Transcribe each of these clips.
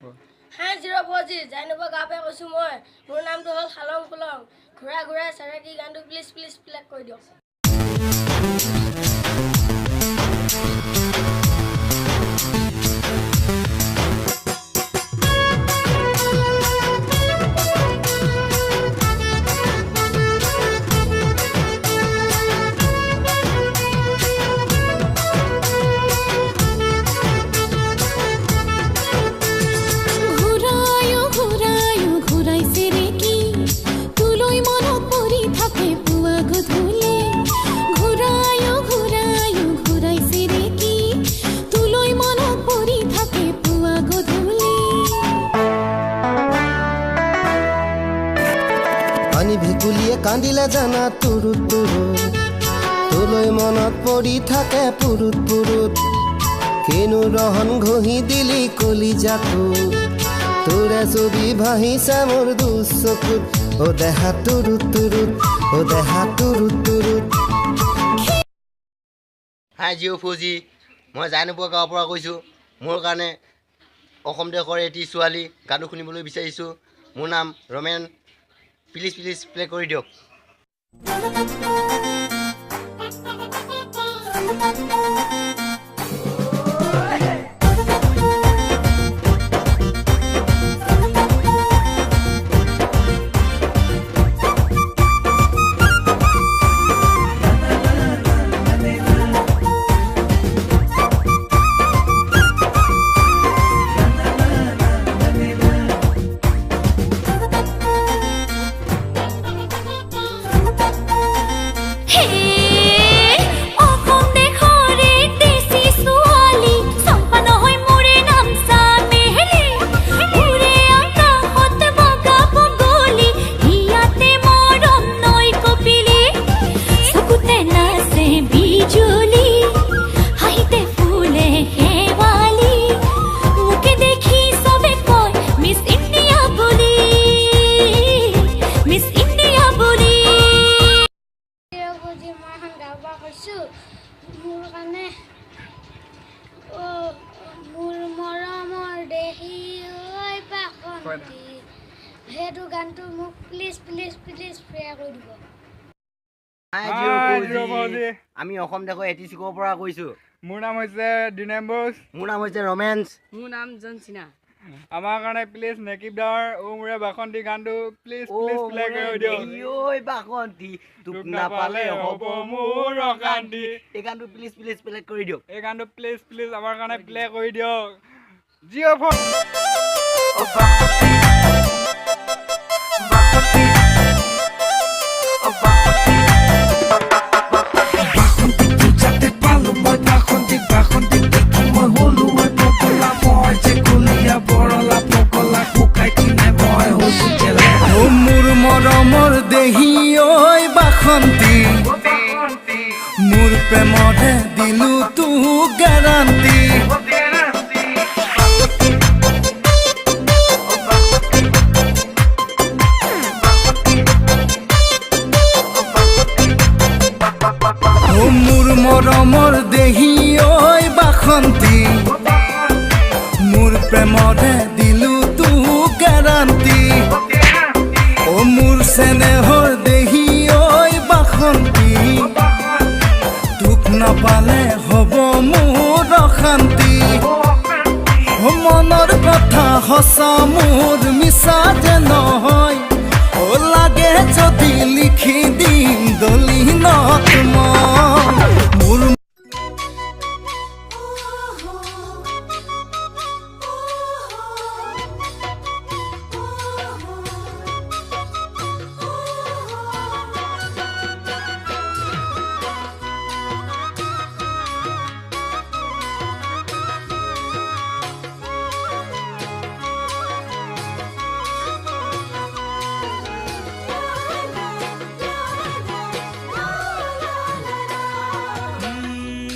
হ্যাঁ 040 জাইনব গাপে কৈছো মই মোৰ নামটো হল খালং খুলং ঘুৰা ঘুৰা সাৰাকি গানটো প্লিজ প্লে কৰি দিয়ক ভেকুলিয়ে কান্দিলে জানা তুৰুত তুৰুত তোলৈ মনত পৰি থাকে পুৰুত পুৰুত কিনো ৰহন ঘঁহি দিলি কলিজাটো তোৰে ছবি ভাহিছে মোৰ দুচকুত অ দেহা তুৰুত তুৰুত অ দেহা তুৰুত তুৰুত হাই 040 মই জাইনব গাঁৱৰ পৰা কৈছোঁ মোৰ কাৰণে অসম দেশৰ এটি ছোৱালী গানো শুনিবলৈ বিচাৰিছোঁ মোৰ নাম ৰমেন প্লিজ প্লে কৰি দিয়ক মোৰ কাৰণে মোৰ মৰমৰ দেহি ঐ পাখন্তি হেতু গানটো মোক প্লিজ প্লে কৰি দিব আমি অসম দেশৰ এটিচিকৰ পৰা কৈছোঁ মোৰ নাম হৈছে দিনেম বস মোৰ নাম হৈছে ৰমেন্স মোৰ নাম জনচিনা আমাৰ কাৰণে প্লিজ নেকিব দাৰ ও মোৰে বাসন্তী গানটো প্লিজ প্লে কৰি দিয়ক ঐ বাসন্তী তোক নাপালে হ'ব মোৰ অশান্তি এই গানটো প্লিজ প্লে কৰি দিয়ক এই গানটো প্লিজ আমাৰ কাৰণে প্লে কৰি দিয়ক 040 মৰমৰ দেহি ঐ বাসন্তী মোৰ প্ৰেমৰে দিলো তোক গেৰাণ্টি মোৰ মৰমৰ দেহি ঐ বাসন্তী মোৰ প্ৰেমৰে দিলো তোক গেৰাণ্টি ও মোৰ চেনেহৰ দেহি ঐ বাসন্তী তোক নাপালে হ'ব মোৰ অশান্তি মনৰ কথা সঁচা মোৰ মিছা যে নহয় ও লাগে যদি লিখি দিম দলিনত মোৰ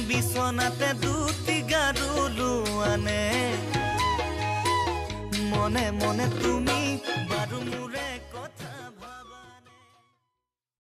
বিছনাতে দুটি গাৰুলো আনে মনে মনে তুমি